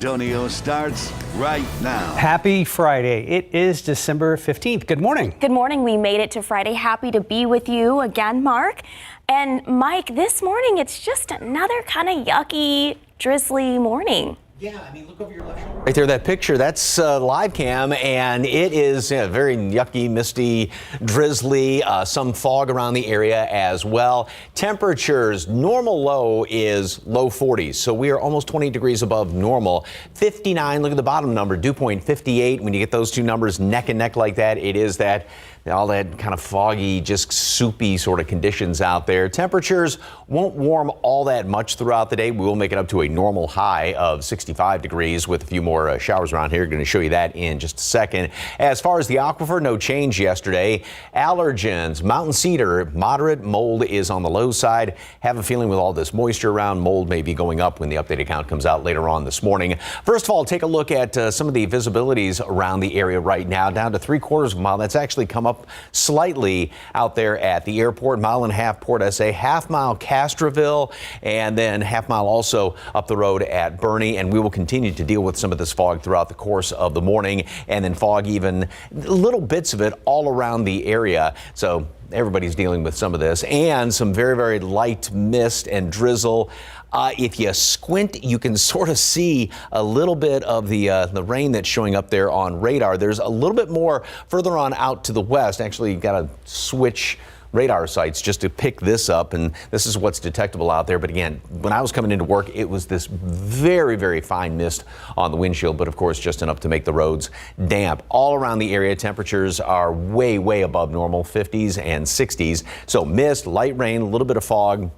Antonio starts right now. Happy Friday. It is December 15th. Good morning. Good morning. We made it to Friday. Happy to be with you again, Mark. And Mike, this morning, it's just another kind of yucky, drizzly morning. Yeah, I mean, look over your left shoulder. Right there, that picture, that's live cam, and it is very yucky, misty, drizzly, some fog around the area as well. Temperatures, normal low is low 40s, so we are almost 20 degrees above normal. 59, look at the bottom number, dew point 58. When you get those two numbers neck and neck like that, it is that all that kind of foggy, just soupy sort of conditions out there. Temperatures won't warm all that much throughout the day. We will make it up to a normal high of 65 degrees with a few more showers around here. Going to show you that in just a second. As far as the aquifer, no change yesterday. Allergens, mountain cedar, moderate. Mold is on the low side. Have a feeling with all this moisture around, mold may be going up when the updated count comes out later on this morning. First of all, take a look at some of the visibilities around the area right now. Down to 3/4 of a mile. That's actually come up slightly out there at the airport. Mile and a half Port SA, half-mile Castroville, and then half-mile also up the road at Bernie. And we will continue to deal with some of this fog throughout the course of the morning, and then fog even little bits of it all around the area. So everybody's dealing with some of this, and some very, very light mist and drizzle. If you squint, you can sort of see a little bit of the rain that's showing up there on radar. There's a little bit more further on out to the west. Actually, you got to switch radar sites just to pick this up, and this is what's detectable out there. But again, when I was coming into work, it was this very, very fine mist on the windshield, but of course just enough to make the roads damp. All around the area, temperatures are way, way above normal, 50s and 60s. So mist, light rain, a little bit of fog.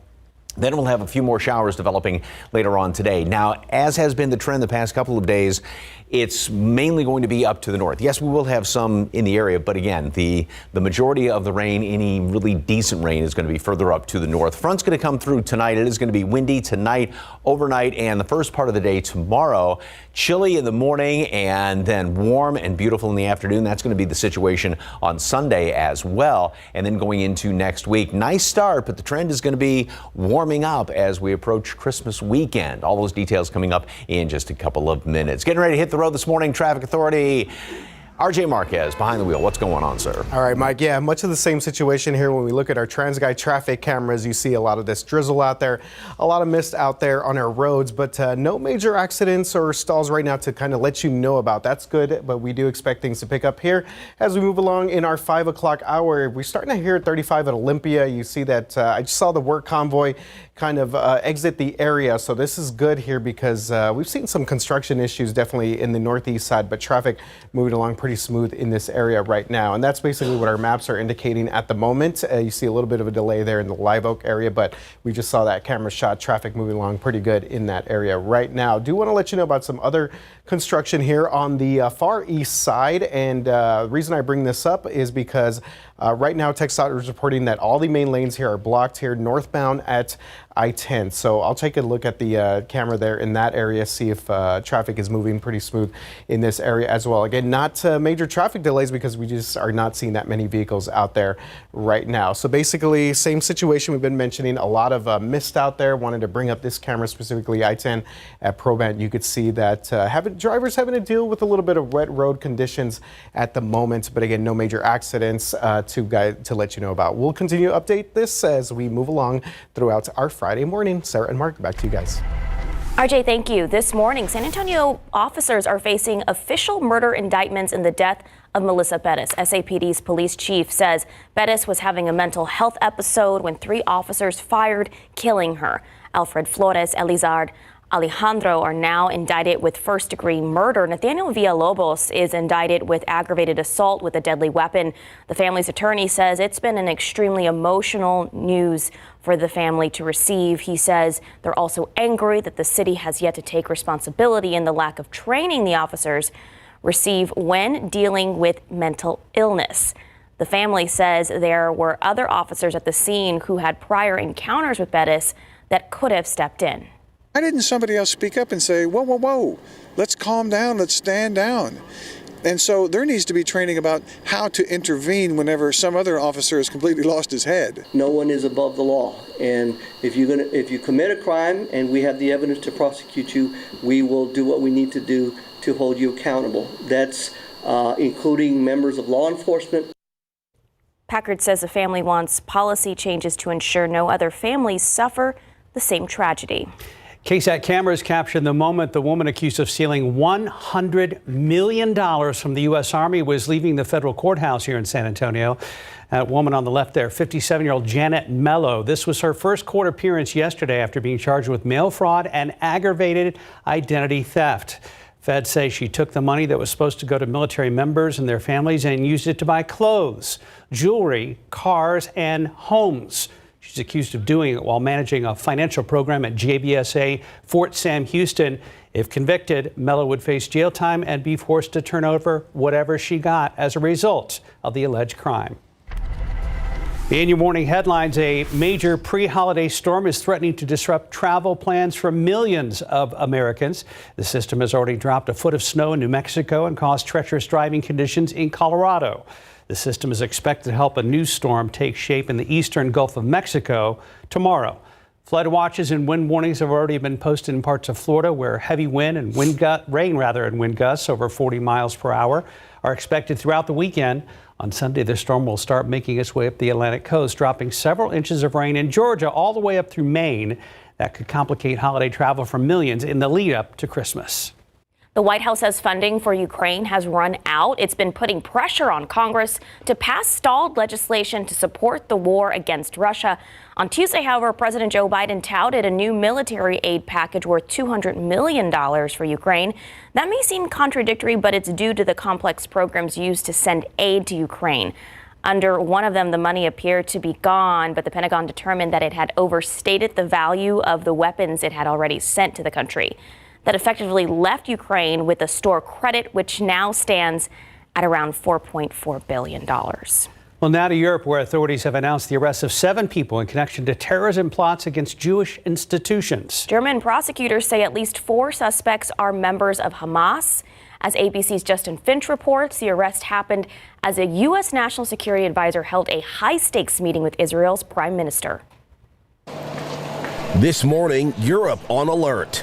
Then we'll have a few more showers developing later on today. Now, as has been the trend the past couple of days, it's mainly going to be up to the north. Yes, we will have some in the area, but again, the majority of the rain, any really decent rain, is going to be further up to the north. Front's going to come through tonight. It is going to be windy tonight, overnight, and the first part of the day tomorrow. Chilly in the morning and then warm and beautiful in the afternoon. That's going to be the situation on Sunday as well. And then going into next week. Nice start, but the trend is going to be warming up as we approach Christmas weekend. All those details coming up in just a couple of minutes. Getting ready to hit the road this morning. Traffic Authority RJ Marquez behind the wheel. What's going on, sir? All right, Mike. Yeah, much of the same situation here. When we look at our TransGuide traffic cameras, you see a lot of this drizzle out there, a lot of mist out there on our roads, but no major accidents or stalls right now to kind of let you know about. That's good, but we do expect things to pick up here as we move along in our 5 o'clock hour. We're starting to hear 35 at Olympia. You see that I just saw the work convoy kind of exit the area, so this is good here because we've seen some construction issues definitely in the northeast side, but traffic moving along pretty smooth in this area right now, and that's basically what our maps are indicating at the moment. You see a little bit of a delay there in the Live Oak area, but we just saw that camera shot, traffic moving along pretty good in that area right now. Do want to let you know about some other construction here on the far east side, and the reason I bring this up is because right now TxDOT is reporting that all the main lanes here are blocked here northbound at I-10. So I'll take a look at the camera there in that area, see if traffic is moving pretty smooth in this area as well. Again, not major traffic delays because we just are not seeing that many vehicles out there right now. So basically, same situation we've been mentioning, a lot of mist out there. Wanted to bring up this camera, specifically I-10 at Probant. You could see that drivers having to deal with a little bit of wet road conditions at the moment, but again, no major accidents to let you know about. We'll continue to update this as we move along throughout our Friday morning. Sarah and Mark, back to you guys. RJ, thank you. This morning, San Antonio officers are facing official murder indictments in the death of Melissa Bettis. SAPD's police chief says Bettis was having a mental health episode when 3 officers fired, killing her. Alfred Flores, Elizard, Alejandro are now indicted with first-degree murder. Nathaniel Villalobos is indicted with aggravated assault with a deadly weapon. The family's attorney says it's been an extremely emotional news for the family to receive. He says they're also angry that the city has yet to take responsibility in the lack of training the officers receive when dealing with mental illness. The family says there were other officers at the scene who had prior encounters with Bettis that could have stepped in. Why didn't somebody else speak up and say, whoa, whoa, whoa, let's calm down, let's stand down? And so there needs to be training about how to intervene whenever some other officer has completely lost his head. No one is above the law, and if you commit a crime and we have the evidence to prosecute you, we will do what we need to do to hold you accountable. That's including members of law enforcement. Packard says the family wants policy changes to ensure no other families suffer the same tragedy. KSAT cameras captured the moment the woman accused of stealing $100 million from the U.S. Army was leaving the federal courthouse here in San Antonio. That woman on the left there, 57-year-old Janet Mello. This was her first court appearance yesterday after being charged with mail fraud and aggravated identity theft. Feds say she took the money that was supposed to go to military members and their families and used it to buy clothes, jewelry, cars, and homes. She's accused of doing it while managing a financial program at JBSA Fort Sam Houston. If convicted, Mello would face jail time and be forced to turn over whatever she got as a result of the alleged crime. In your morning headlines, a major pre-holiday storm is threatening to disrupt travel plans for millions of Americans. The system has already dropped a foot of snow in New Mexico and caused treacherous driving conditions in Colorado. The system is expected to help a new storm take shape in the eastern Gulf of Mexico tomorrow. Flood watches and wind warnings have already been posted in parts of Florida where heavy wind and wind gusts over 40 miles per hour are expected throughout the weekend. On Sunday, the storm will start making its way up the Atlantic coast, dropping several inches of rain in Georgia all the way up through Maine. That could complicate holiday travel for millions in the lead up to Christmas. The White House says funding for Ukraine has run out. It's been putting pressure on Congress to pass stalled legislation to support the war against Russia. On Tuesday, however, President Joe Biden touted a new military aid package worth $200 million for Ukraine. That may seem contradictory, but it's due to the complex programs used to send aid to Ukraine. Under one of them, the money appeared to be gone, but the Pentagon determined that it had overstated the value of the weapons it had already sent to the country. That effectively left Ukraine with a store credit, which now stands at around $4.4 billion. Well, now to Europe, where authorities have announced the arrest of 7 people in connection to terrorism plots against Jewish institutions. German prosecutors say at least 4 suspects are members of Hamas. As ABC's Justin Finch reports, the arrest happened as a U.S. national security advisor held a high-stakes meeting with Israel's prime minister. This morning, Europe on alert.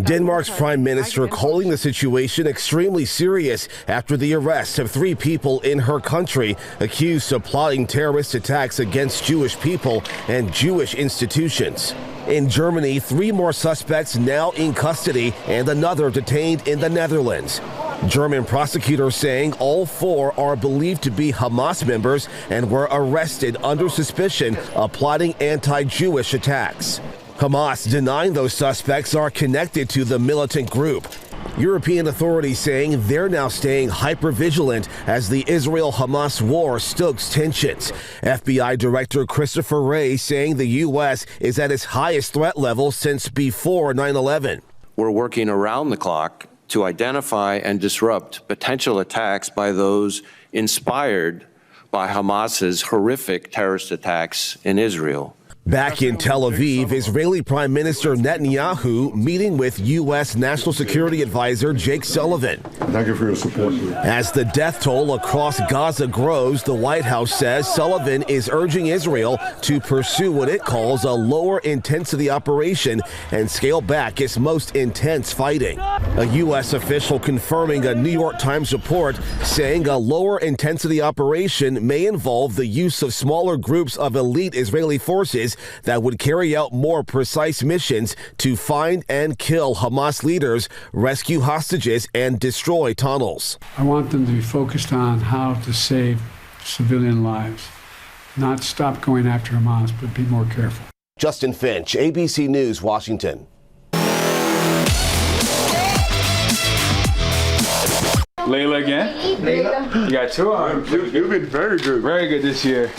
Denmark's prime minister calling the situation extremely serious after the arrest of 3 people in her country accused of plotting terrorist attacks against Jewish people and Jewish institutions. In Germany, 3 more suspects now in custody and another detained in the Netherlands. German prosecutors saying all 4 are believed to be Hamas members and were arrested under suspicion of plotting anti-Jewish attacks. Hamas denying those suspects are connected to the militant group. European authorities saying they're now staying hyper-vigilant as the Israel-Hamas war stokes tensions. FBI Director Christopher Wray saying the U.S. is at its highest threat level since before 9/11. We're working around the clock to identify and disrupt potential attacks by those inspired by Hamas's horrific terrorist attacks in Israel. Back in Tel Aviv, Israeli Prime Minister Netanyahu meeting with U.S. National Security Advisor Jake Sullivan. Thank you for your support. As the death toll across Gaza grows, the White House says Sullivan is urging Israel to pursue what it calls a lower intensity operation and scale back its most intense fighting. A U.S. official confirming a New York Times report saying a lower intensity operation may involve the use of smaller groups of elite Israeli forces that would carry out more precise missions to find and kill Hamas leaders, rescue hostages, and destroy tunnels. I want them to be focused on how to save civilian lives, not stop going after Hamas, but be more careful. Justin Finch, ABC News, Washington. Layla again? Layla. You got 2 arms. You've been very good. Very good this year.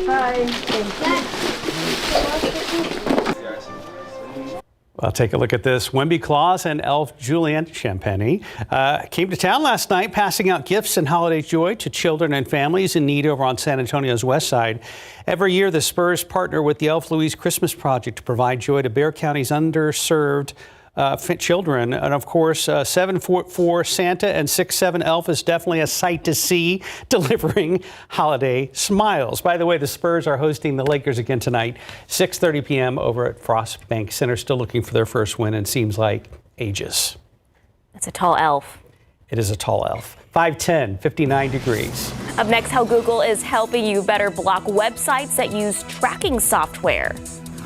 Bye. Well, take a look at this. Wemby Claus and elf Julian Champagne came to town last night, passing out gifts and holiday joy to children and families in need over on San Antonio's west side. Every year, the Spurs partner with the Elf Louise Christmas Project to provide joy to Bexar County's underserved children. And of course, 7'4" Santa and 6'7" Elf is definitely a sight to see, delivering holiday smiles. By the way, the Spurs are hosting the Lakers again tonight, 6:30 p.m. over at Frost Bank Center. Still looking for their first win, and seems like ages. That's a tall elf. It is a tall elf. 5:10, 59 degrees. Up next, how Google is helping you better block websites that use tracking software.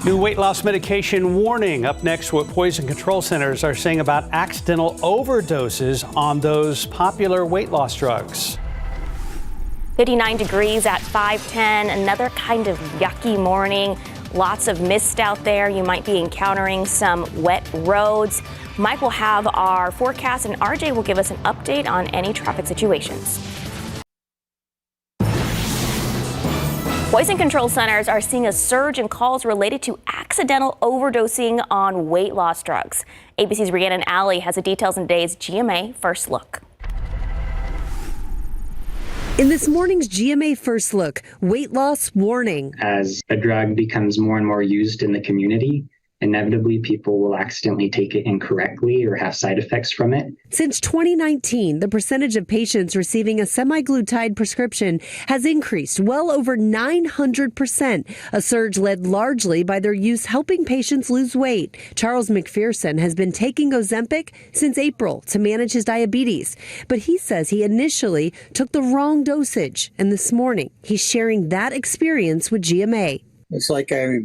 New weight loss medication warning. Up next, what poison control centers are saying about accidental overdoses on those popular weight loss drugs. 59 degrees at 5:10. Another kind of yucky morning. Lots of mist out there. You might be encountering some wet roads. Mike will have our forecast, and RJ will give us an update on any traffic situations. Poison control centers are seeing a surge in calls related to accidental overdosing on weight loss drugs. ABC's Rhiannon Alley has the details in today's GMA First Look. In this morning's GMA First Look, weight loss warning. As a drug becomes more and more used in the community, inevitably people will accidentally take it incorrectly or have side effects from it. Since 2019, the percentage of patients receiving a semaglutide prescription has increased well over 900%, a surge led largely by their use helping patients lose weight. Charles McPherson has been taking Ozempic since April to manage his diabetes, but he says he initially took the wrong dosage, and this morning he's sharing that experience with GMA. It's like I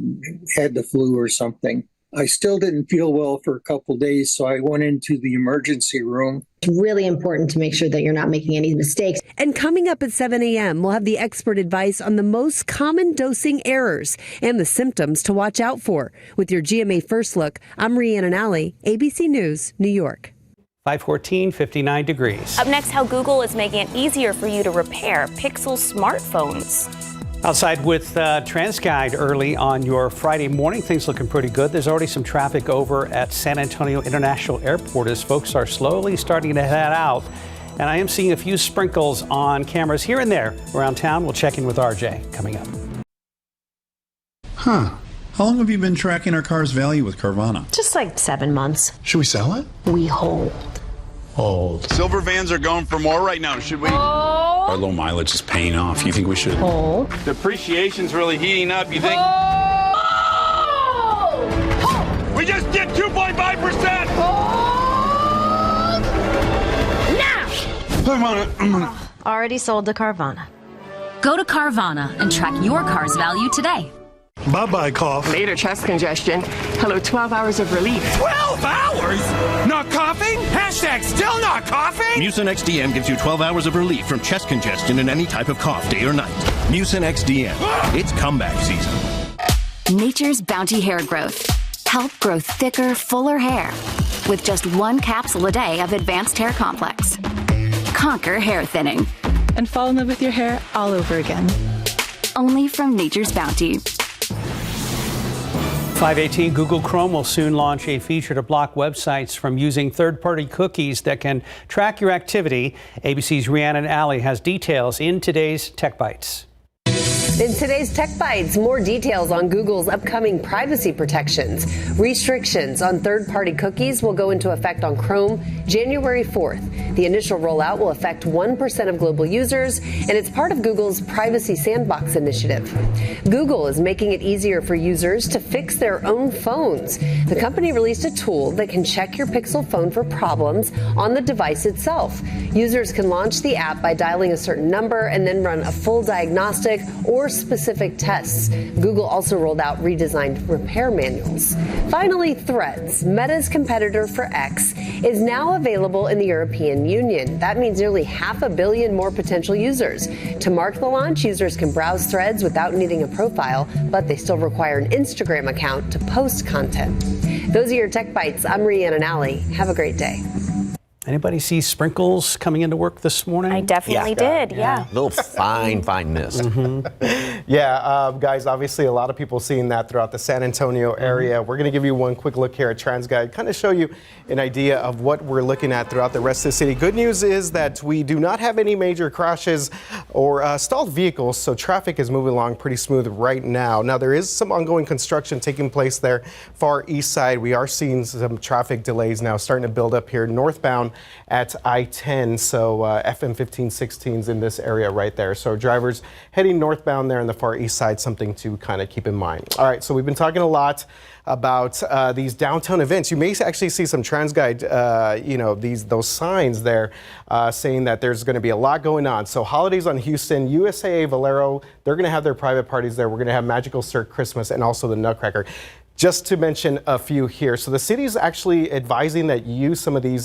had the flu or something. I still didn't feel well for a couple days, so I went into the emergency room. It's really important to make sure that you're not making any mistakes. And coming up at 7 a.m., we'll have the expert advice on the most common dosing errors and the symptoms to watch out for. With your GMA First Look, I'm Rhiannon Alley, ABC News, New York. 5:14, 59 degrees. Up next, how Google is making it easier for you to repair Pixel smartphones. Outside with TransGuide early on your Friday morning. Things looking pretty good. There's already some traffic over at San Antonio International Airport as folks are slowly starting to head out. And I am seeing a few sprinkles on cameras here and there around town. We'll check in with RJ coming up. Huh. How long have you been tracking our car's value with Carvana? Just like 7 months. Should we sell it? We hold. Hold. Silver vans are going for more right now. Should we? Our low mileage is paying off. You think we should? Hold. Depreciation's really heating up. You think? We just did 2.5%. Now! Already sold to Carvana. Go to Carvana and track your car's value today. Bye-bye cough. Later chest congestion. Hello, 12 hours of relief. 12 hours? Not coughing? Hashtag still not coughing? Mucinex DM gives you 12 hours of relief from chest congestion and any type of cough, day or night. Mucinex DM. It's comeback season. Nature's Bounty Hair Growth. Help grow thicker, fuller hair with just 1 capsule a day of Advanced Hair Complex. Conquer hair thinning. And fall in love with your hair all over again. Only from Nature's Bounty. 5:18, Google Chrome will soon launch a feature to block websites from using third-party cookies that can track your activity. ABC's Rhiannon Alley has details in today's Tech Bites. In today's Tech Bites, more details on Google's upcoming privacy protections. Restrictions on third-party cookies will go into effect on Chrome January 4th. The initial rollout will affect 1% of global users, and it's part of Google's Privacy Sandbox initiative. Google is making it easier for users to fix their own phones. The company released a tool that can check your Pixel phone for problems on the device itself. Users can launch the app by dialing a certain number and then run a full diagnostic or specific tests. Google also rolled out redesigned repair manuals. Finally, Threads, Meta's competitor for X, is now available in the European Union. That means nearly 500 million more potential users. To mark the launch, users can browse Threads without needing a profile, but they still require an Instagram account to post content. Those are your Tech Bites. I'm Rhiannon Alley. Have a great day. Anybody see sprinkles coming into work this morning? I definitely did, yeah. Little fine mist. Guys, obviously a lot of people seeing that throughout the San Antonio area. We're going to give you one quick look here at TransGuide, kind of show you an idea of what we're looking at throughout the rest of the city. Good news is that we do not have any major crashes or stalled vehicles, so traffic is moving along pretty smooth right now. Now, there is some ongoing construction taking place there far east side. We are seeing some traffic delays now starting to build up here northbound at I-10, so FM 1516's in this area right there. So drivers heading northbound there on the far east side, something to kind of keep in mind. All right, so we've been talking a lot about these downtown events. You may actually see some TransGuide, those signs there saying that there's going to be a lot going on. So holidays on Houston, USAA, Valero, they're going to have their private parties there. We're going to have Magical Cirque Christmas and also the Nutcracker. Just to mention a few here. So the city is actually advising that you use some of these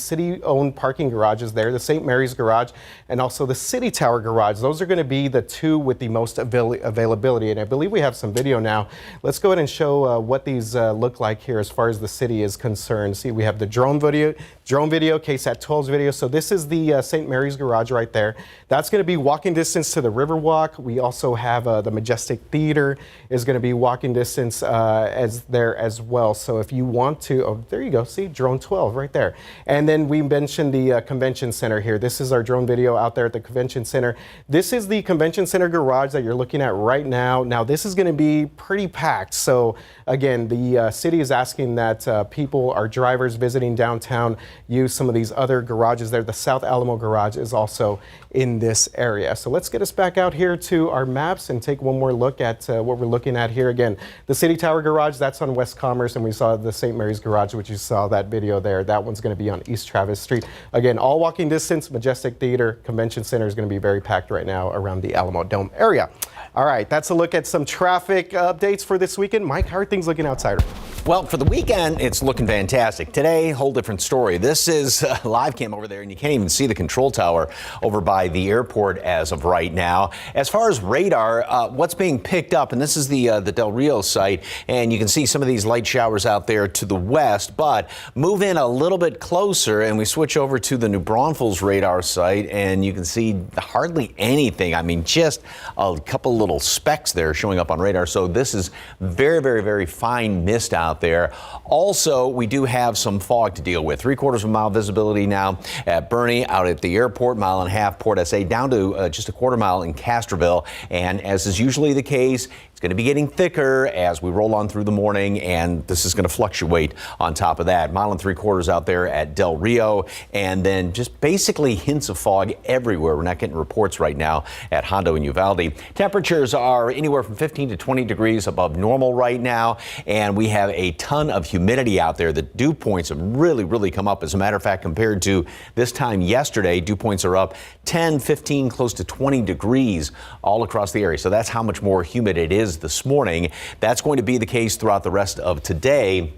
city-owned parking garages there, the St. Mary's Garage and also the City Tower Garage. Those are going to be the two with the most availability. And I believe we have some video now. Let's go ahead and show what these look like here as far as the city is concerned. See, we have the drone video, KSAT 12's video. So this is the St. Mary's Garage right there. That's going to be walking distance to the Riverwalk. We also have the Majestic Theater is going to be walking distance as well. So if you want to, there you go, see, drone 12 right there. And then we mentioned the convention center here. This is our drone video out there at the convention center. This is the convention center garage that you're looking at right now. Now this is going to be pretty packed. So again, the city is asking that people, our drivers visiting downtown, use some of these other garages there. The South Alamo Garage is also in this area. So let's get us back out here to our maps and take one more look at what we're looking at here. Again, the City Tower Garage, that's on West Commerce, and we saw the St. Mary's Garage, which you saw that video there. That one's going to be on East Travis Street. Again, all walking distance. Majestic Theater Convention Center is going to be very packed right now around the Alamo Dome area. All right, that's a look at some traffic updates for this weekend. Mike, how are things looking outside? Well, for the weekend, it's looking fantastic. Today, whole different story. This is live cam over there, and you can't even see the control tower over by the airport as of right now. As far as radar, what's being picked up, and this is the Del Rio site, and you can see some of these light showers out there to the west, but move in a little bit closer, and we switch over to the New Braunfels radar site, and you can see hardly anything. I mean, just a couple little specks there showing up on radar. So this is very, very, very fine mist out there. Also, we do have some fog to deal with. 3/4 of a mile visibility now at Bernie, out at the airport, 1.5 miles Port SA, down to just a 1/4 mile in Castroville. And as is usually the case, it's going to be getting thicker as we roll on through the morning, and this is going to fluctuate on top of that. 1.75 miles out there at Del Rio, and then just basically hints of fog everywhere. We're not getting reports right now at Hondo and Uvalde. Temperatures are anywhere from 15 to 20 degrees above normal right now, and we have a ton of humidity out there. The dew points have really come up. As a matter of fact, compared to this time yesterday, dew points are up 10, 15, close to 20 degrees all across the area. So that's how much more humid it is this morning. That's going to be the case throughout the rest of today.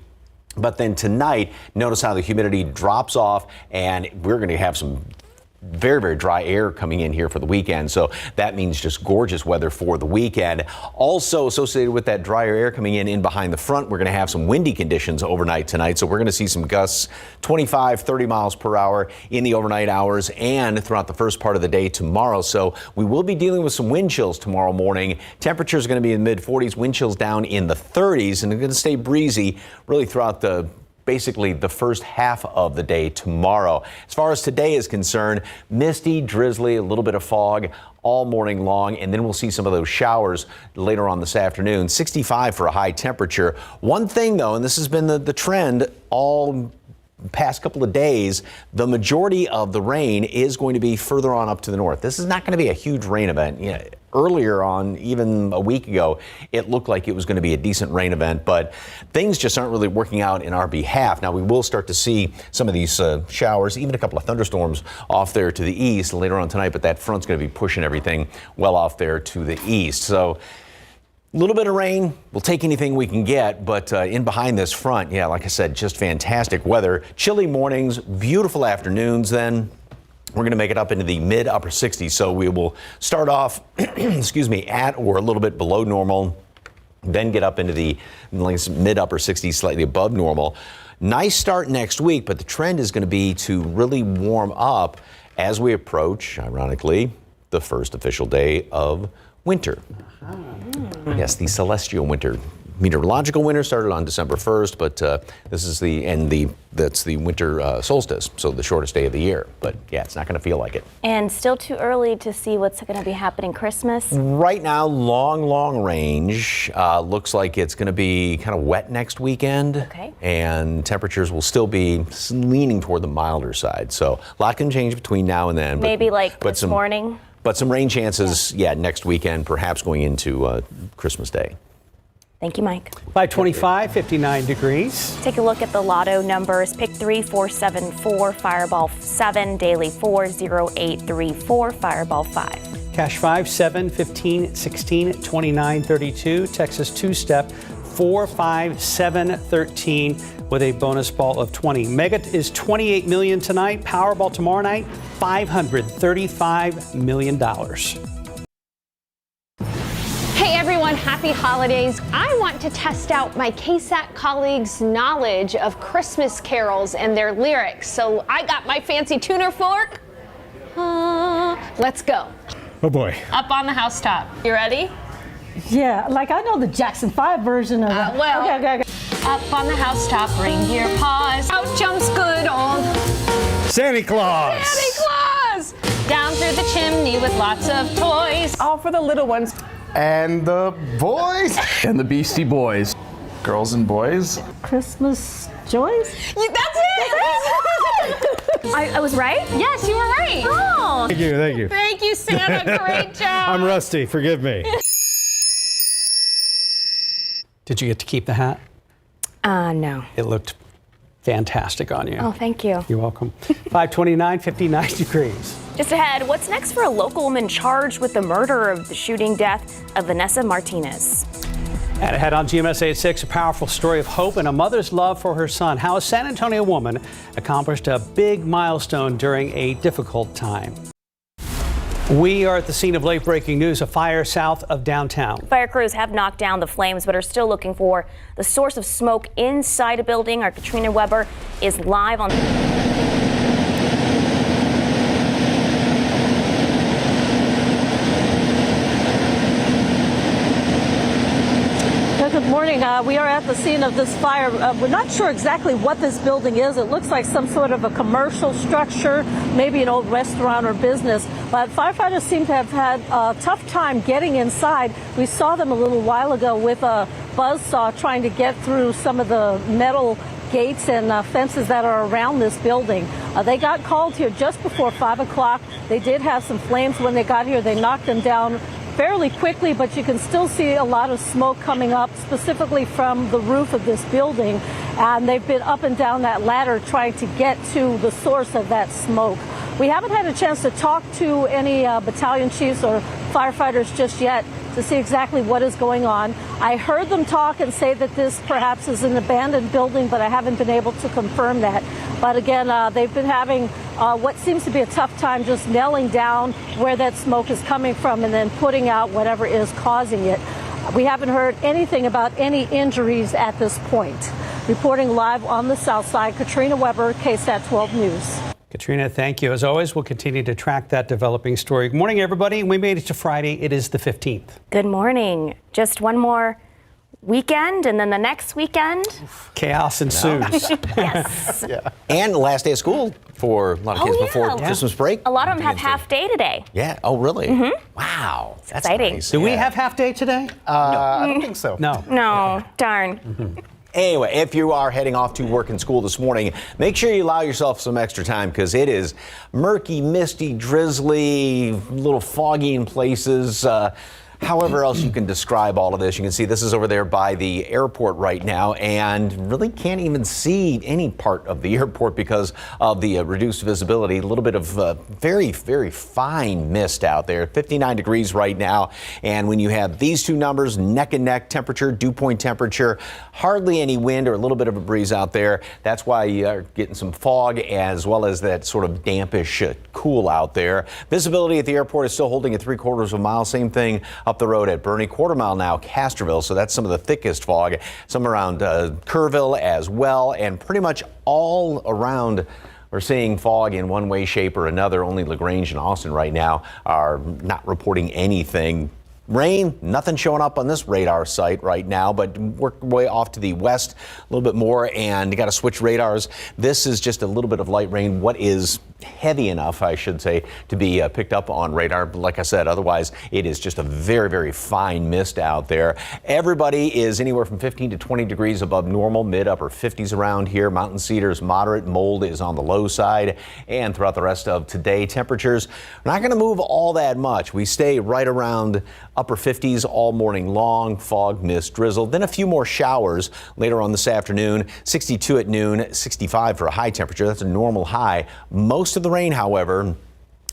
But then tonight, notice how the humidity drops off, and we're going to have some very, very dry air coming in here for the weekend. So that means just gorgeous weather for the weekend. Also associated with that drier air coming in behind the front, we're going to have some windy conditions overnight tonight. So we're going to see some gusts 25, 30 miles per hour in the overnight hours and throughout the first part of the day tomorrow. So we will be dealing with some wind chills tomorrow morning. Temperatures are going to be in the mid 40s, wind chills down in the 30s, and they're going to stay breezy really throughout basically the first half of the day tomorrow. As far as today is concerned, misty, drizzly, a little bit of fog all morning long, and then we'll see some of those showers later on this afternoon. 65 for a high temperature. One thing though, and this has been the trend all past couple of days, the majority of the rain is going to be further on up to the north. This is not going to be a huge rain event. Earlier on, even a week ago, it looked like it was going to be a decent rain event, but things just aren't really working out in our behalf. Now, we will start to see some of these showers, even a couple of thunderstorms off there to the east later on tonight, but that front's going to be pushing everything well off there to the east. So a little bit of rain, we'll take anything we can get, but in behind this front, yeah, like I said, just fantastic weather. Chilly mornings, beautiful afternoons then. We're going to make it up into the mid upper 60s, so we will start off, excuse me, at or a little bit below normal, then get up into the mid upper 60s, slightly above normal. Nice start next week, but the trend is going to be to really warm up as we approach, ironically, the first official day of winter. Yes, the celestial winter. Meteorological winter started on December 1st, but this is that's the winter solstice, so the shortest day of the year. But yeah, it's not going to feel like it. And still too early to see what's going to be happening Christmas. Right now, long range. Looks like it's going to be kind of wet next weekend. Okay. And temperatures will still be leaning toward the milder side. So a lot can change between now and then. Maybe like this morning. But some rain chances, next weekend, perhaps going into Christmas Day. Thank you, Mike. 525, 59 degrees. Take a look at the lotto numbers. Pick 3, 4, 7, 4, Fireball 7, Daily 4, 0, 8, 3, 4, Fireball 5. Cash 5, 7, 15, 16, 29, 32. Texas two-step 4, 5, 7, 13 with a bonus ball of 20. Mega is $28 million tonight. Powerball tomorrow night, $535 million. Hey everyone, happy holidays. I want to test out my KSAT colleagues' knowledge of Christmas carols and their lyrics. So I got my fancy tuner fork. Let's go. Oh boy. Up on the housetop. You ready? Yeah, like I know the Jackson 5 version of it. Okay. Up on the housetop, reindeer paws. Out jumps good old Santa Claus. Santa Claus. Down through the chimney with lots of toys. All for the little ones. And the boys. And the Beastie Boys. Girls and boys. Christmas joys? That's it! I was right? Yes, you were right. Oh. Thank you. Thank you, Santa. Great job. I'm rusty. Forgive me. Did you get to keep the hat? No. It looked fantastic on you. Oh, thank you. You're welcome. 529, 59 degrees. Just ahead, what's next for a local woman charged with the murder of the shooting death of Vanessa Martinez? And ahead on GMS 86, a powerful story of hope and a mother's love for her son. How a San Antonio woman accomplished a big milestone during a difficult time. We are at the scene of late-breaking news, a fire south of downtown. Fire crews have knocked down the flames, but are still looking for the source of smoke inside a building. Our Katrina Weber is live on. Good morning. We are at the scene of this fire. We're not sure exactly what this building is. It looks like some sort of a commercial structure, maybe an old restaurant or business. But firefighters seem to have had a tough time getting inside. We saw them a little while ago with a buzzsaw trying to get through some of the metal gates and fences that are around this building. They got called here just before 5 o'clock. They did have some flames when they got here. They knocked them down fairly quickly, but you can still see a lot of smoke coming up, specifically from the roof of this building. And they've been up and down that ladder trying to get to the source of that smoke. We haven't had a chance to talk to any battalion chiefs or firefighters just yet to see exactly what is going on. I heard them talk and say that this perhaps is an abandoned building, but I haven't been able to confirm that. But again, they've been having what seems to be a tough time just nailing down where that smoke is coming from and then putting out whatever is causing it. We haven't heard anything about any injuries at this point. Reporting live on the south side, Katrina Weber, KSAT 12 News. Katrina, thank you. As always, we'll continue to track that developing story. Good morning, everybody. We made it to Friday. It is the 15th. Good morning. Just one more weekend, and then the next weekend. Chaos ensues. Yes. Yeah. And the last day of school for a lot of kids before Christmas break. A lot of them have half day today. Yeah. Oh, really? Mm-hmm. Wow. That's exciting. Nice. Do we have half day today? I don't think so. No. No. Darn. Mm-hmm. Anyway, if you are heading off to work and school this morning, make sure you allow yourself some extra time because it is murky, misty, drizzly, a little foggy in places. However else you can describe all of this, you can see this is over there by the airport right now and really can't even see any part of the airport because of the reduced visibility. A little bit of very, very fine mist out there. 59 degrees right now. And when you have these two numbers, neck and neck temperature, dew point temperature, hardly any wind or a little bit of a breeze out there. That's why you are getting some fog as well as that sort of dampish cool out there. Visibility at the airport is still holding at 3/4 of a mile. Same thing up the road at Bernie, quarter mile now, Castroville. So that's some of the thickest fog. Some around Kerrville as well, and pretty much all around. We're seeing fog in one way, shape, or another. Only LaGrange and Austin right now are not reporting anything. Rain, nothing showing up on this radar site right now, but work way off to the west a little bit more, and you got to switch radars. This is just a little bit of light rain. What is heavy enough, I should say, to be picked up on radar. But like I said, otherwise it is just a very, very fine mist out there. Everybody is anywhere from 15 to 20 degrees above normal, mid-upper 50s around here. Mountain cedars moderate, mold is on the low side, and throughout the rest of today, temperatures are not going to move all that much. We stay right around upper 50s all morning long, fog, mist, drizzle, then a few more showers later on this afternoon. 62 at noon, 65 for a high temperature. That's a normal high. Most of the rain, however,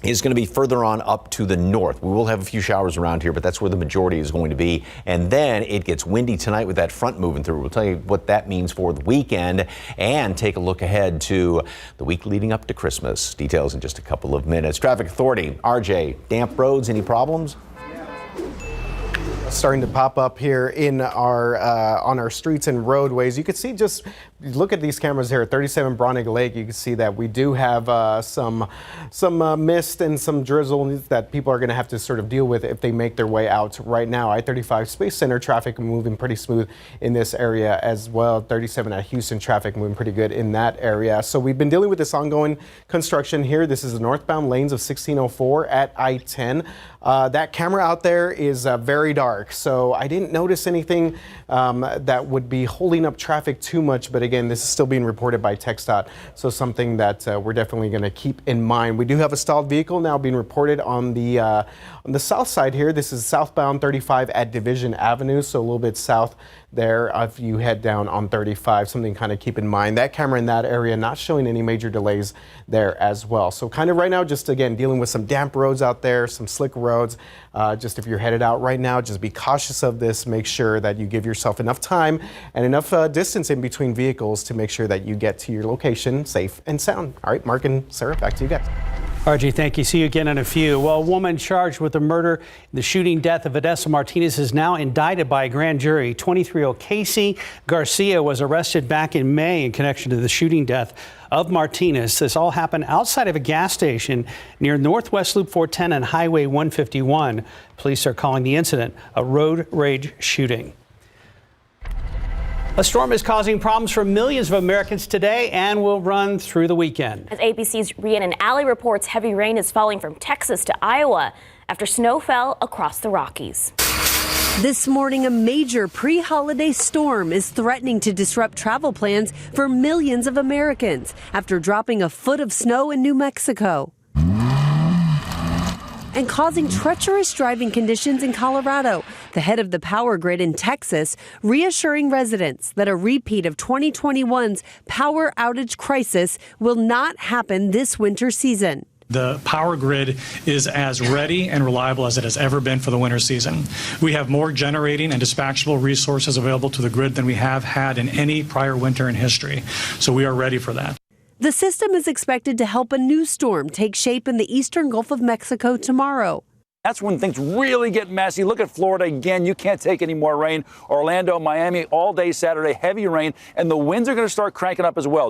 is going to be further on up to the north. We will have a few showers around here, but that's where the majority is going to be. And then it gets windy tonight with that front moving through. We'll tell you what that means for the weekend and take a look ahead to the week leading up to Christmas. Details in just a couple of minutes. Traffic Authority, RJ, damp roads, any problems? Starting to pop up here in our on our streets and roadways. You can see, just look at these cameras here at 37 Bronick Lake. You can see that we do have some mist and some drizzle that people are going to have to sort of deal with if they make their way out. Right now, I-35 Space Center traffic moving pretty smooth in this area as well. 37 at Houston traffic moving pretty good in that area. So we've been dealing with this ongoing construction here. This is the northbound lanes of 1604 at I-10. That camera out there is very dark, so I didn't notice anything that would be holding up traffic too much. But again, this is still being reported by TxDOT, so something that we're definitely going to keep in mind. We do have a stalled vehicle now being reported on the south side here. This is southbound 35 at Division Avenue, so a little bit south there if you head down on 35. Something kind of keep in mind. That camera in that area not showing any major delays there as well. So kind of right now, just again dealing with some damp roads out there, some slick roads. Just if you're headed out right now, just be cautious of this. Make sure that you give yourself enough time and enough distance in between vehicles to make sure that you get to your location safe and sound. All right, Mark and Sarah, back to you guys. RG, thank you. See you again in a few. Well, a woman charged with the murder, the shooting death of Vanessa Martinez is now indicted by a grand jury. 23-year-old Casey Garcia was arrested back in May in connection to the shooting death of Martinez. This all happened outside of a gas station near Northwest Loop 410 and Highway 151. Police are calling the incident a road rage shooting. A storm is causing problems for millions of Americans today and will run through the weekend. As ABC's Rhiannon Alley reports, heavy rain is falling from Texas to Iowa after snow fell across the Rockies. This morning, a major pre-holiday storm is threatening to disrupt travel plans for millions of Americans after dropping a foot of snow in New Mexico and causing treacherous driving conditions in Colorado. The head of the power grid in Texas reassuring residents that a repeat of 2021's power outage crisis will not happen this winter season. The power grid is as ready and reliable as it has ever been for the winter season. We have more generating and dispatchable resources available to the grid than we have had in any prior winter in history. So we are ready for that. The system is expected to help a new storm take shape in the eastern Gulf of Mexico tomorrow. That's when things really get messy. Look at Florida again. You can't take any more rain. Orlando, Miami, all day Saturday, heavy rain, and the winds are going to start cranking up as well.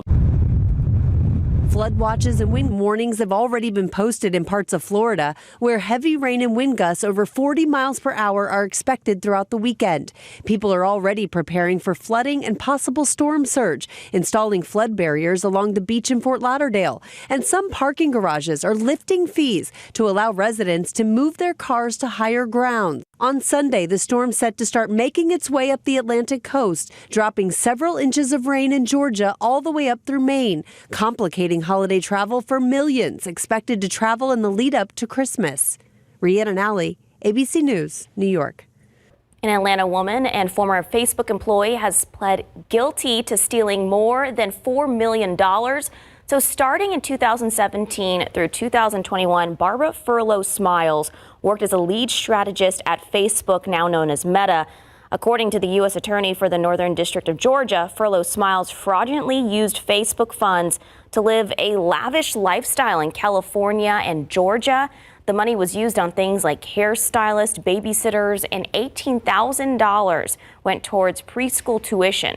Flood watches and wind warnings have already been posted in parts of Florida, where heavy rain and wind gusts over 40 miles per hour are expected throughout the weekend. People are already preparing for flooding and possible storm surge, installing flood barriers along the beach in Fort Lauderdale. And some parking garages are lifting fees to allow residents to move their cars to higher ground. On Sunday, the storm's set to start making its way up the Atlantic coast, dropping several inches of rain in Georgia all the way up through Maine, complicating holiday travel for millions expected to travel in the lead up to Christmas. Rhiannon Alley, ABC News, New York. An Atlanta woman and former Facebook employee has pled guilty to stealing more than $4 million. So starting in 2017 through 2021, Barbara Furlow Smiles worked as a lead strategist at Facebook, now known as Meta. According to the U.S. Attorney for the Northern District of Georgia, Furlow Smiles fraudulently used Facebook funds to live a lavish lifestyle in California and Georgia. The money was used on things like hairstylists, babysitters, and $18,000 went towards preschool tuition.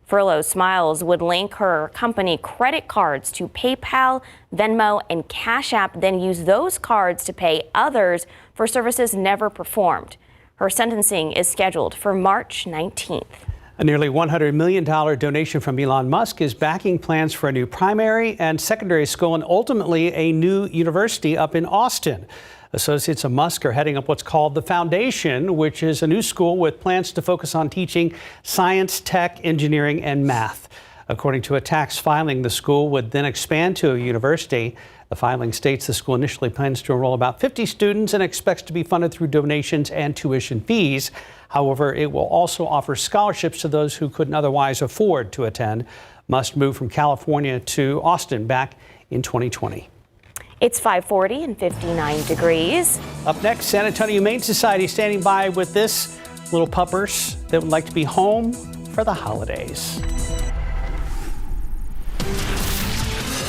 Furlough Smiles would link her company credit cards to PayPal, Venmo, and Cash App, then use those cards to pay others for services never performed. Her sentencing is scheduled for March 19th. A nearly $100 million donation from Elon Musk is backing plans for a new primary and secondary school and ultimately a new university up in Austin. Associates of Musk are heading up what's called the Foundation, which is a new school with plans to focus on teaching science, tech, engineering, and math. According to a tax filing, the school would then expand to a university. The filing states the school initially plans to enroll about 50 students and expects to be funded through donations and tuition fees. However, it will also offer scholarships to those who couldn't otherwise afford to attend. Musk moved from California to Austin back in 2020. It's 5:40 and 59 degrees. Up next, San Antonio Humane Society standing by with this little puppers that would like to be home for the holidays.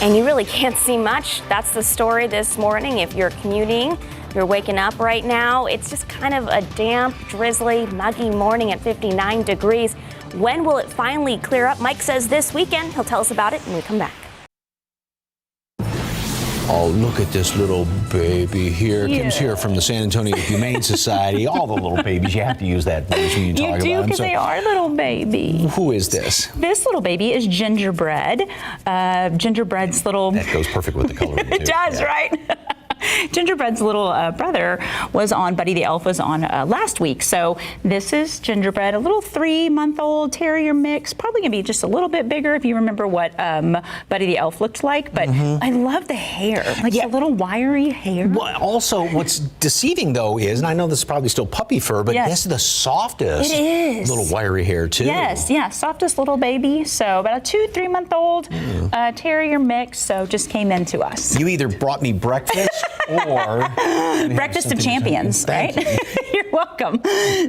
And you really can't see much. That's the story this morning. If you're commuting, you're waking up right now, it's just kind of a damp, drizzly, muggy morning at 59 degrees. When will it finally clear up? Mike says this weekend. He'll tell us about it when we come back. Oh, look at this little baby here. Yeah. Kim's here from the San Antonio Humane Society. All the little babies, you have to use that voice when you talk about them. You do, because they are little baby. Who is this? This little baby is Gingerbread. Gingerbread's little... That goes perfect with the coloring, It does, right? Gingerbread's little brother was on, Buddy the Elf was on last week. So this is Gingerbread, a little 3-month-old terrier mix, probably gonna be just a little bit bigger if you remember what Buddy the Elf looked like. But I love the hair, like the little wiry hair. Well, also, what's deceiving though is, and I know this is probably still puppy fur, but this is the softest little wiry hair too. Yes, yeah, softest little baby. So about a 2-3-month-old terrier mix. So just came into us. You either brought me breakfast or Breakfast of Champions, right? You're welcome.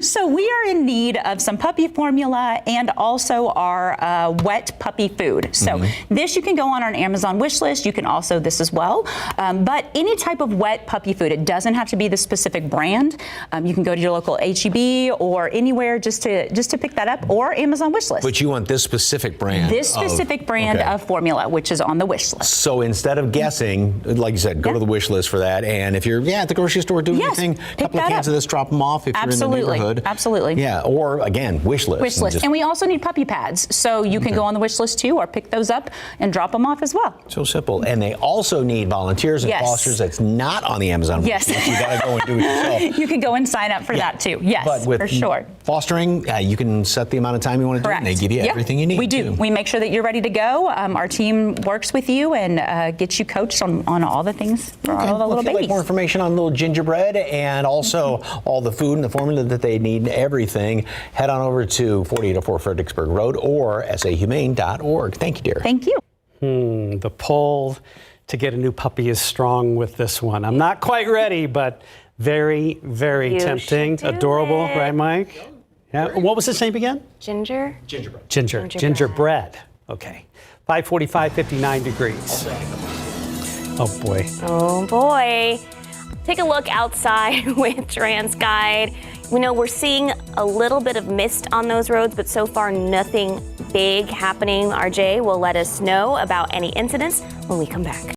So we are in need of some puppy formula and also our wet puppy food. So this you can go on our Amazon wish list. You can also this as well. But any type of wet puppy food, it doesn't have to be the specific brand. You can go to your local HEB or anywhere just to pick that up, or Amazon wish list. But you want this specific brand? This specific brand of formula, which is on the wish list. So instead of guessing, like you said, go to the wish list for that. And if you're at the grocery store doing anything, a couple of cans of this, drop them off if you're in the neighborhood. Absolutely. Yeah, or again, wish list. Wish list. And we also need puppy pads. So you can go on the wish list too, or pick those up and drop them off as well. So simple. And they also need volunteers and fosters. That's not on the Amazon wish list. You got to go and do it yourself. You can go and sign up for that too. Yes, but with for sure. Fostering, you can set the amount of time you want to do it, and they give you everything you need. We do. We make sure that you're ready to go. Our team works with you and gets you coached on all the things for all the little if you'd babies. like more information on little Gingerbread and also all the food and the formula that they need and everything, head on over to 4804 Fredericksburg Road or sahumane.org. Thank you, dear. Thank you. The pull to get a new puppy is strong with this one. I'm not quite ready, but very, very tempting. Adorable, right, Mike? Yeah. What was his name again? Gingerbread. Gingerbread. Okay. 5:45, 59 degrees. Oh boy. Oh boy. Take a look outside with TransGuide. We know we're seeing a little bit of mist on those roads, but so far nothing big happening. RJ will let us know about any incidents when we come back.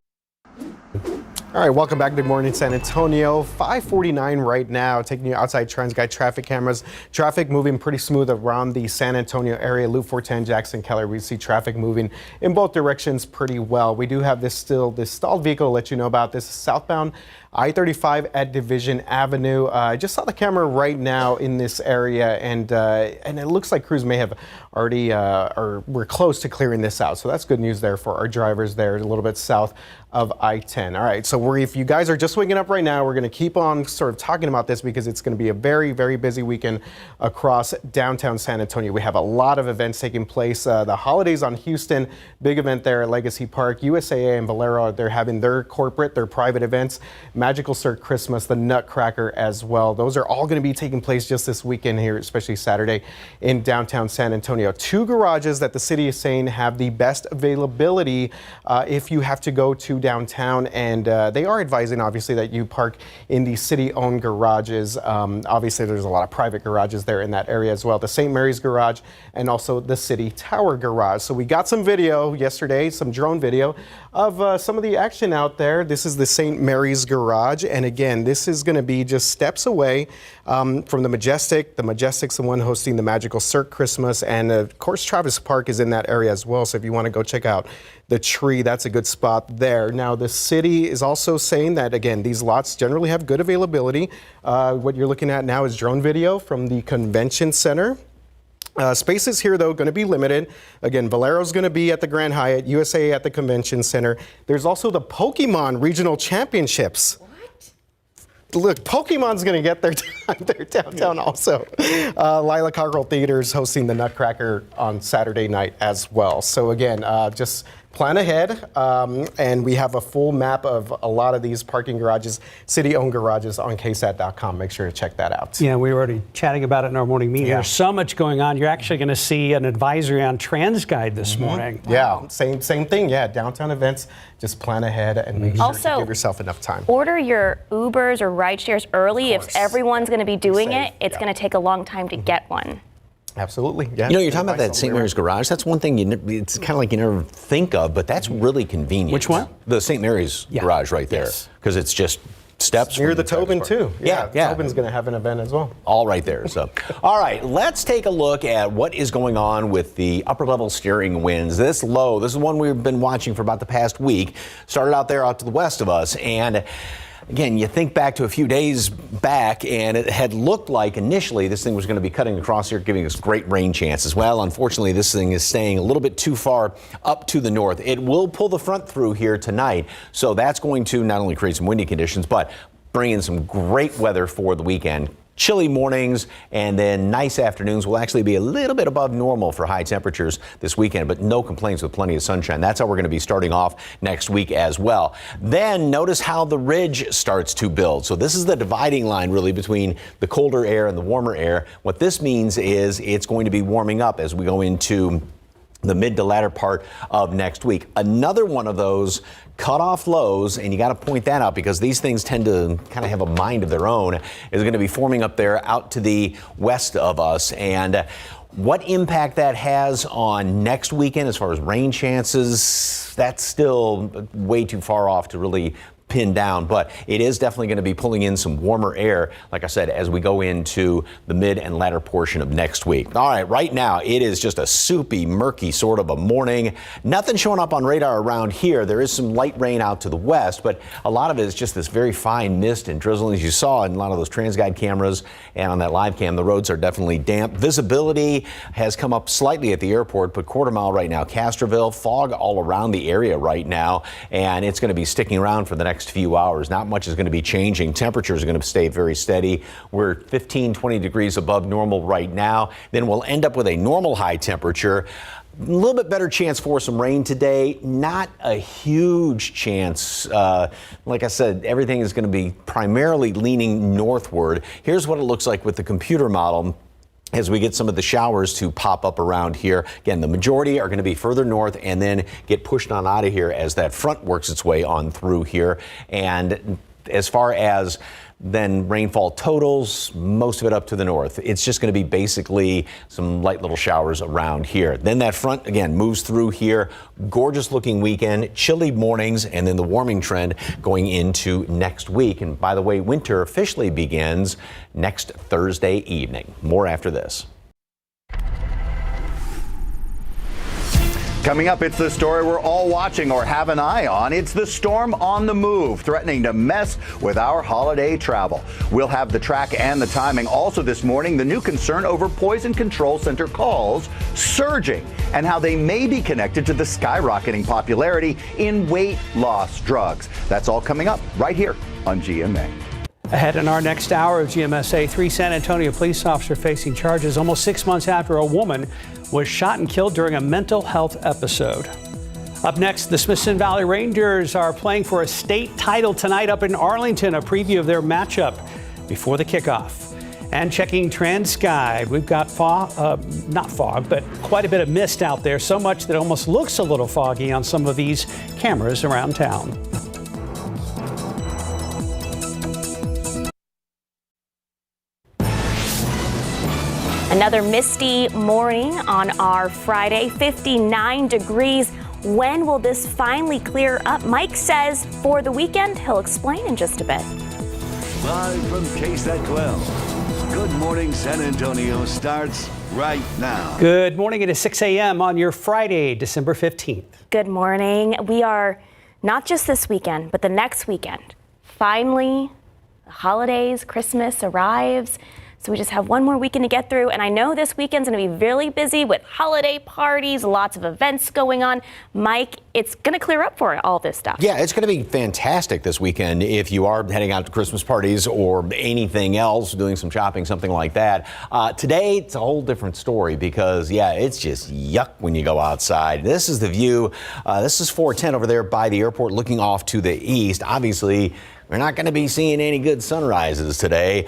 All right, welcome back. Good morning, San Antonio. 5:49 right now, taking you outside TransGuide traffic cameras. Traffic moving pretty smooth around the San Antonio area. Loop 410, Jackson, Keller. We see traffic moving in both directions pretty well. We do have this stalled vehicle to let you know about. This is southbound I-35 at Division Avenue. I just saw the camera right now in this area, and it looks like crews may have already, or we're close to clearing this out. So that's good news there for our drivers there, a little bit south of I-10. All right, so if you guys are just waking up right now, we're going to keep on sort of talking about this because it's going to be a very, very busy weekend across downtown San Antonio. We have a lot of events taking place. The holidays on Houston, big event there at Legacy Park. USAA and Valero, they're having their private events. Magical Cirque Christmas, the Nutcracker as well. Those are all going to be taking place just this weekend here, especially Saturday in downtown San Antonio. Antonio. 2 garages that the city is saying have the best availability if you have to go to downtown, and they are advising, obviously, that you park in the city-owned garages. Obviously, there's a lot of private garages there in that area as well. The St. Mary's Garage and also the City Tower Garage. So we got some video yesterday, some drone video of some of the action out there. This is the St. Mary's Garage, and again, this is going to be just steps away from the Majestic. The Majestic's the one hosting the Magical Cirque Christmas, and of course Travis Park is in that area as well. So if you want to go check out the tree, that's a good spot there. Now the city is also saying that, again, these lots generally have good availability. What you're looking at now is drone video from the convention center. Spaces here, though, going to be limited. Again, Valero's going to be at the Grand Hyatt, USA at the Convention Center. There's also the Pokemon Regional Championships. Look, Pokemon's going to get their downtown also. Lila Cockrell Theater's hosting the Nutcracker on Saturday night as well. So again, just plan ahead, and we have a full map of a lot of these parking garages, city-owned garages on KSAT.com. Make sure to check that out. Yeah, we were already chatting about it in our morning meeting. Yeah. There's so much going on. You're actually going to see an advisory on TransGuide this morning. Yeah, same thing. Yeah, downtown events. Just plan ahead and make sure to give yourself enough time. Order your Ubers or ride shares early. If everyone's going to be doing it, it's going to take a long time to get one. Absolutely. Yeah. You know, you're talking about that St. Mary's Garage. That's one thing it's kind of like you never think of, but that's really convenient. Which one? The St. Mary's Garage right there. Because it's just steps near from the Tobin too. Yeah. Tobin's going to have an event as well. All right there. So, all right, let's take a look at what is going on with the upper level steering winds. This low, this is one we've been watching for about the past week. Started out there out to the west of us, and again, you think back to a few days back, and it had looked like initially this thing was going to be cutting across here, giving us great rain chances. Well, unfortunately, this thing is staying a little bit too far up to the north. It will pull the front through here tonight, so that's going to not only create some windy conditions, but bring in some great weather for the weekend. Chilly mornings and then nice afternoons. Will actually be a little bit above normal for high temperatures this weekend, but no complaints with plenty of sunshine. That's how we're going to be starting off next week as well. Then notice how the ridge starts to build. So this is the dividing line really between the colder air and the warmer air. What this means is it's going to be warming up as we go into the mid to latter part of next week. Another one of those cutoff lows, and you got to point that out because these things tend to kind of have a mind of their own, is going to be forming up there out to the west of us. And what impact that has on next weekend as far as rain chances, that's still way too far off to really pinned down, but it is definitely going to be pulling in some warmer air, like I said, as we go into the mid and latter portion of next week. All right, right now it is just a soupy, murky sort of a morning. Nothing showing up on radar around here. There is some light rain out to the west, but a lot of it is just this very fine mist and drizzle, as you saw in a lot of those TransGuide cameras and on that live cam. The roads are definitely damp. Visibility has come up slightly at the airport, but quarter mile right now. Castroville, fog all around the area right now, and it's going to be sticking around for the next few hours. Not much is going to be changing. Temperatures are going to stay very steady. We're 15, 20 degrees above normal right now. Then we'll end up with a normal high temperature. A little bit better chance for some rain today. Not a huge chance. Like I said, everything is going to be primarily leaning northward. Here's what it looks like with the computer model as we get some of the showers to pop up around here. Again, the majority are going to be further north and then get pushed on out of here as that front works its way on through here. And as far as then rainfall totals, most of it up to the north. It's just going to be basically some light little showers around here. Then that front, again, moves through here. Gorgeous looking weekend, chilly mornings, and then the warming trend going into next week. And by the way, winter officially begins next Thursday evening. More after this. Coming up, it's the story we're all watching or have an eye on. It's the storm on the move, threatening to mess with our holiday travel. We'll have the track and the timing. Also this morning, the new concern over Poison Control Center calls surging and how they may be connected to the skyrocketing popularity in weight loss drugs. That's all coming up right here on GMA. Ahead in our next hour of GMSA, 3 San Antonio police officers facing charges almost 6 months after a woman was shot and killed during a mental health episode. Up next, the Smithson Valley Rangers are playing for a state title tonight up in Arlington, a preview of their matchup before the kickoff. And checking TransSky, we've got not fog, but quite a bit of mist out there, so much that it almost looks a little foggy on some of these cameras around town. Another misty morning on our Friday, 59 degrees. When will this finally clear up? Mike says for the weekend. He'll explain in just a bit. Live from KSAT 12. Good morning, San Antonio starts right now. Good morning. It is 6 a.m. on your Friday, December 15th. Good morning. We are not just this weekend, but the next weekend. Finally, the holidays, Christmas arrives. So we just have one more weekend to get through. And I know this weekend's going to be really busy with holiday parties, lots of events going on. Mike, it's going to clear up for all this stuff. Yeah, it's going to be fantastic this weekend if you are heading out to Christmas parties or anything else, doing some shopping, something like that. Today, it's a whole different story because, yeah, it's just yuck when you go outside. This is the view. This is 410 over there by the airport looking off to the east. Obviously, we're not going to be seeing any good sunrises today.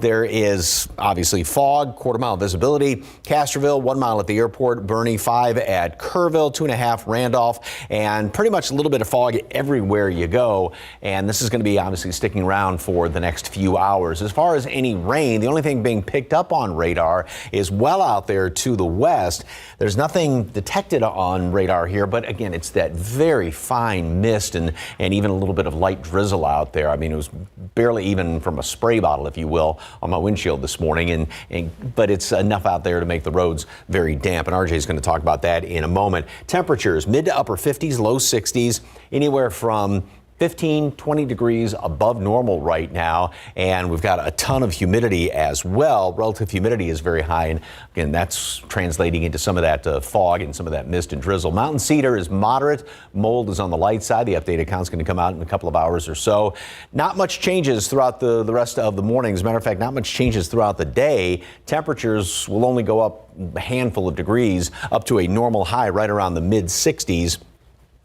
There is obviously fog, quarter-mile visibility. Castroville, 1 mile at the airport. Bernie, 5 at Kerrville, 2.5 Randolph, and pretty much a little bit of fog everywhere you go. And this is going to be obviously sticking around for the next few hours. As far as any rain, the only thing being picked up on radar is well out there to the west. There's nothing detected on radar here, but again, it's that very fine mist and even a little bit of light drizzle out there. I mean, it was barely even from a spray bottle, if you will, on my windshield this morning. But it's enough out there to make the roads very damp. And RJ is going to talk about that in a moment. Temperatures, mid to upper 50s, low 60s, anywhere from 15, 20 degrees above normal right now, and we've got a ton of humidity as well. Relative humidity is very high, and again, that's translating into some of that fog and some of that mist and drizzle. Mountain cedar is moderate. Mold is on the light side. The updated count's going to come out in a couple of hours or so. Not much changes throughout the rest of the morning. As a matter of fact, not much changes throughout the day. Temperatures will only go up a handful of degrees up to a normal high right around the mid 60s.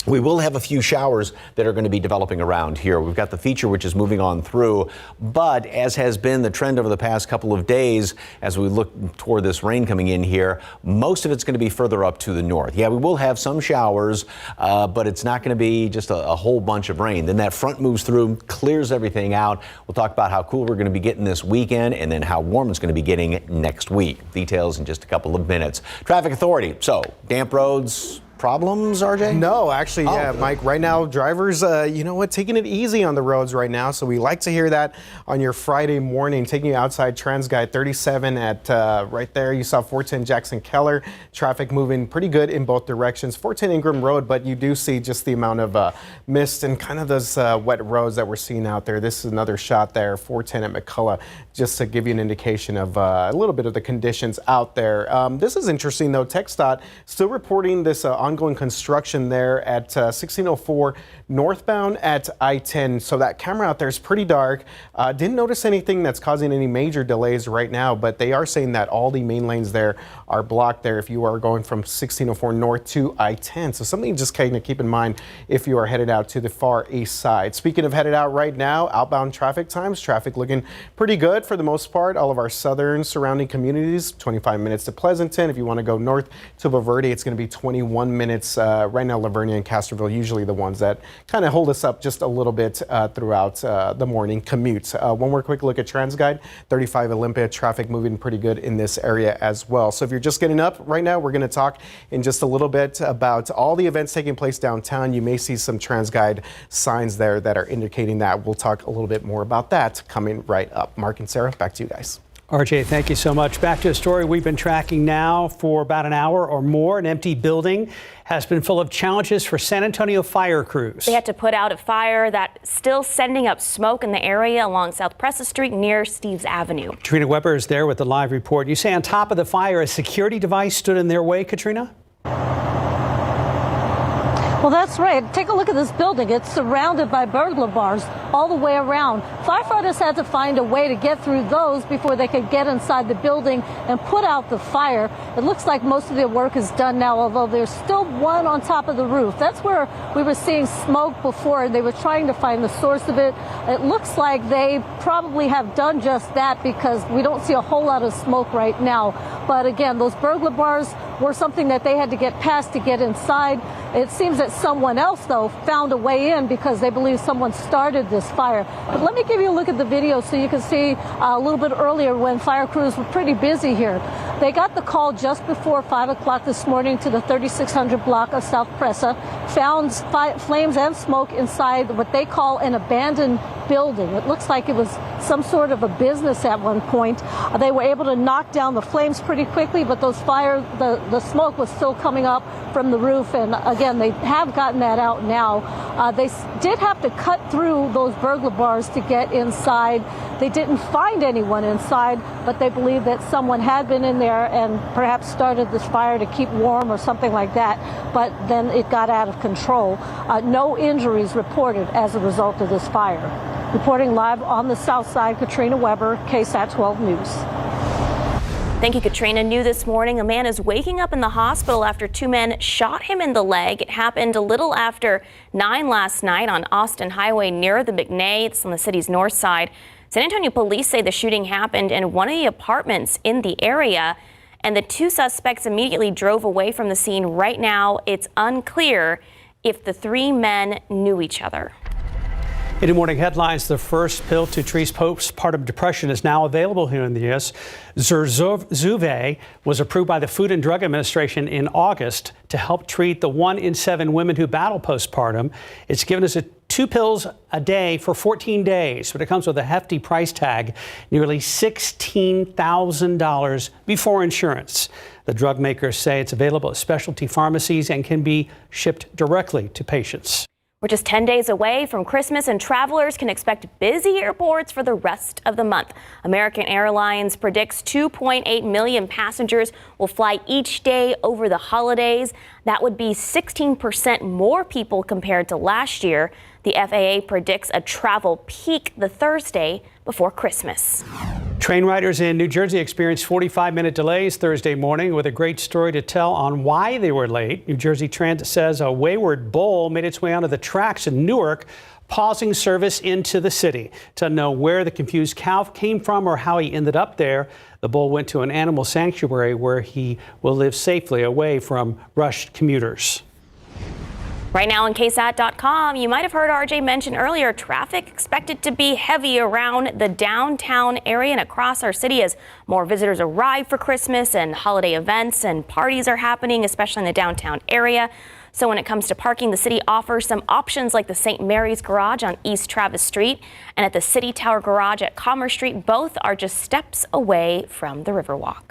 We will have a few showers that are going to be developing around here. We've got the feature which is moving on through, but as has been the trend over the past couple of days, as we look toward this rain coming in here, most of it's going to be further up to the north. Yeah, we will have some showers, but it's not going to be just a whole bunch of rain. Then that front moves through, clears everything out. We'll talk about how cool we're going to be getting this weekend and then how warm it's going to be getting next week. Details in just a couple of minutes. Traffic Authority. So, damp roads. Problems, RJ? No, actually, yeah, Mike. Right now, drivers, you know what, taking it easy on the roads right now. So we like to hear that on your Friday morning. Taking you outside TransGuide 37 at right there. You saw 410 Jackson Keller. Traffic moving pretty good in both directions. 410 Ingram Road, but you do see just the amount of mist and kind of those wet roads that we're seeing out there. This is another shot there, 410 at McCullough, just to give you an indication of a little bit of the conditions out there. This is interesting, though. TxDOT still reporting this ongoing construction there at 1604 northbound at I-10. So that camera out there is pretty dark. Didn't notice anything that's causing any major delays right now, but they are saying that all the main lanes there are blocked there if you are going from 1604 north to I-10. So something just kind of keep in mind if you are headed out to the far east side. Speaking of headed out right now, outbound traffic times, traffic looking pretty good for the most part. All of our southern surrounding communities, 25 minutes to Pleasanton. If you want to go north to Verde, it's going to be 21 minutes. Right now, Lavernia and Castroville, usually the ones that kind of hold us up just a little bit throughout the morning commute. One more quick look at TransGuide, 35 Olympia, traffic moving pretty good in this area as well. So if you're just getting up right now, we're going to talk in just a little bit about all the events taking place downtown. You may see some TransGuide signs there that are indicating that. We'll talk a little bit more about that coming right up. Mark and Sarah, back to you guys. RJ, thank you so much. Back to a story we've been tracking now for about an hour or more. An empty building has been full of challenges for San Antonio fire crews. They had to put out a fire that's still sending up smoke in the area along South Presa Street near Steves Avenue. Katrina Weber is there with the live report. You say on top of the fire, a security device stood in their way, Katrina? Well, that's right. Take a look at this building. It's surrounded by burglar bars all the way around. Firefighters had to find a way to get through those before they could get inside the building and put out the fire. It looks like most of their work is done now, although there's still one on top of the roof. That's where we were seeing smoke before, and they were trying to find the source of it. It looks like they probably have done just that because we don't see a whole lot of smoke right now. But again, those burglar bars were something that they had to get past to get inside. It seems that someone else, though, found a way in because they believe someone started this fire. But let me give you a look at the video so you can see a little bit earlier when fire crews were pretty busy here. They got the call just before 5 o'clock this morning to the 3600 block of South Presa, found flames and smoke inside what they call an abandoned building. It looks like it was some sort of a business at one point. They were able to knock down the flames pretty quickly, but those the smoke was still coming up from the roof. And again, they have gotten that out now. They did have to cut through those burglar bars to get inside. They didn't find anyone inside, but they believe that someone had been in there and perhaps started this fire to keep warm or something like that. But then it got out of control. No injuries reported as a result of this fire. Reporting live on the south side, Katrina Weber, KSAT 12 News. Thank you, Katrina. New this morning, a man is waking up in the hospital after two men shot him in the leg. It happened a little after 9 last night on Austin Highway near the McNay. It's on the city's north side. San Antonio police say the shooting happened in one of the apartments in the area, and the two suspects immediately drove away from the scene. Right now, it's unclear if the three men knew each other. In the morning headlines, the first pill to treat postpartum depression is now available here in the U.S. Zurzuvae was approved by the Food and Drug Administration in August to help treat the 1 in 7 women who battle postpartum. It's given us 2 pills a day for 14 days, but it comes with a hefty price tag, nearly $16,000 before insurance. The drug makers say it's available at specialty pharmacies and can be shipped directly to patients. We're just 10 days away from Christmas, and travelers can expect busy airports for the rest of the month. American Airlines predicts 2.8 million passengers will fly each day over the holidays. That would be 16% more people compared to last year. The FAA predicts a travel peak the Thursday before Christmas. Train riders in New Jersey experienced 45-minute delays Thursday morning with a great story to tell on why they were late. New Jersey Transit says a wayward bull made its way onto the tracks in Newark, pausing service into the city. To know where the confused cow came from or how he ended up there, the bull went to an animal sanctuary where he will live safely away from rushed commuters. Right now on KSAT.com, you might have heard RJ mention earlier, traffic expected to be heavy around the downtown area and across our city as more visitors arrive for Christmas and holiday events and parties are happening, especially in the downtown area. So when it comes to parking, the city offers some options like the St. Mary's Garage on East Travis Street and at the City Tower Garage at Commerce Street. Both are just steps away from the Riverwalk.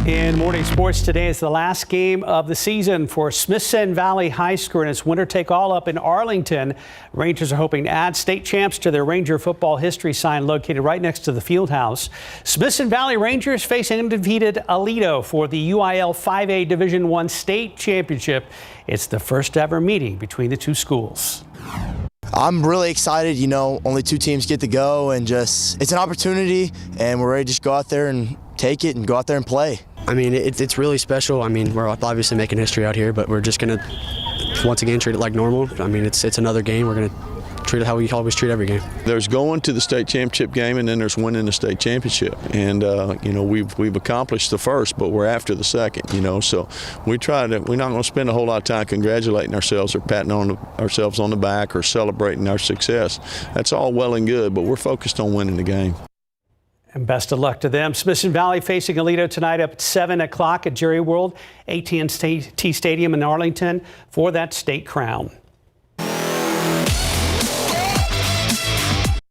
In morning sports, today is the last game of the season for Smithson Valley High School and its winter take-all up in Arlington. Rangers are hoping to add state champs to their Ranger football history sign located right next to the field house. Smithson Valley Rangers face undefeated Aledo for the UIL 5A Division I state championship. It's the first ever meeting between the two schools. I'm really excited, you know, only 2 teams get to go and it's an opportunity and we're ready to just go out there and take it and go out there and play. I mean, it's really special. I mean, we're obviously making history out here, but we're just going to, once again, treat it like normal. I mean, it's another game. We're going to treat it how we always treat every game. There's going to the state championship game, and then there's winning the state championship. And, you know, we've accomplished the first, but we're after the second, you know. So we're not going to spend a whole lot of time congratulating ourselves or patting ourselves on the back or celebrating our success. That's all well and good, but we're focused on winning the game. And best of luck to them. Smithson Valley facing Aledo tonight up at 7 o'clock at Jerry World, AT&T Stadium in Arlington for that state crown.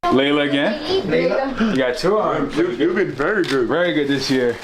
Layla again? Layla. You got 2 arms. You've been very good. Very good this year.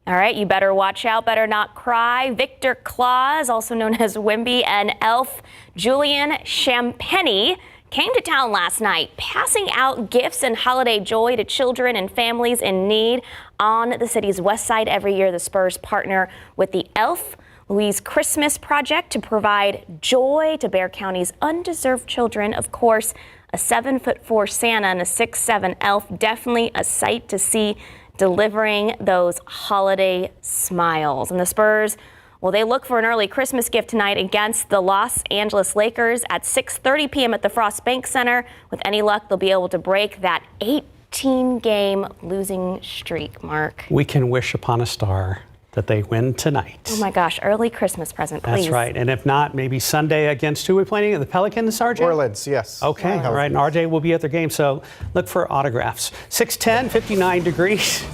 All right, you better watch out, better not cry. Victor Claus, also known as Wimby, and elf Julian Champagny came to town last night, passing out gifts and holiday joy to children and families in need on the city's west side. Every year, the Spurs partner with the Elf Louise Christmas project to provide joy to Bexar County's undeserved children. Of course, a 7'4" Santa and a 6'7" elf, definitely a sight to see, delivering those holiday smiles. And the Spurs, well, they look for an early Christmas gift tonight against the Los Angeles Lakers at 6:30 p.m. at the Frost Bank Center. With any luck, they'll be able to break that 18-game losing streak, Mark. We can wish upon a star that they win tonight. Oh my gosh, early Christmas present, please. That's right. And if not, maybe Sunday against who are we playing? The Pelicans, RJ? Orleans, yes. Okay, all right. And RJ will be at their game, so look for autographs. 6:10, 59 degrees.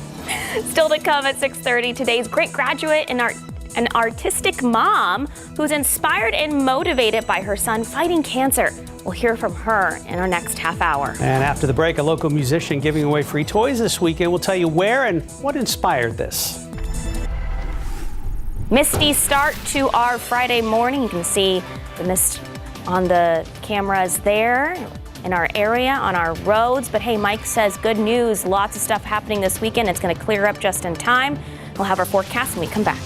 Still to come at 6:30, today's great graduate and an artistic mom who's inspired and motivated by her son fighting cancer. We'll hear from her in our next half hour. And after the break, a local musician giving away free toys this weekend. We'll tell you where and what inspired this. Misty start to our Friday morning. You can see the mist on the cameras there in our area, on our roads. But hey, Mike says good news. Lots of stuff happening this weekend. It's going to clear up just in time. We'll have our forecast when we come back.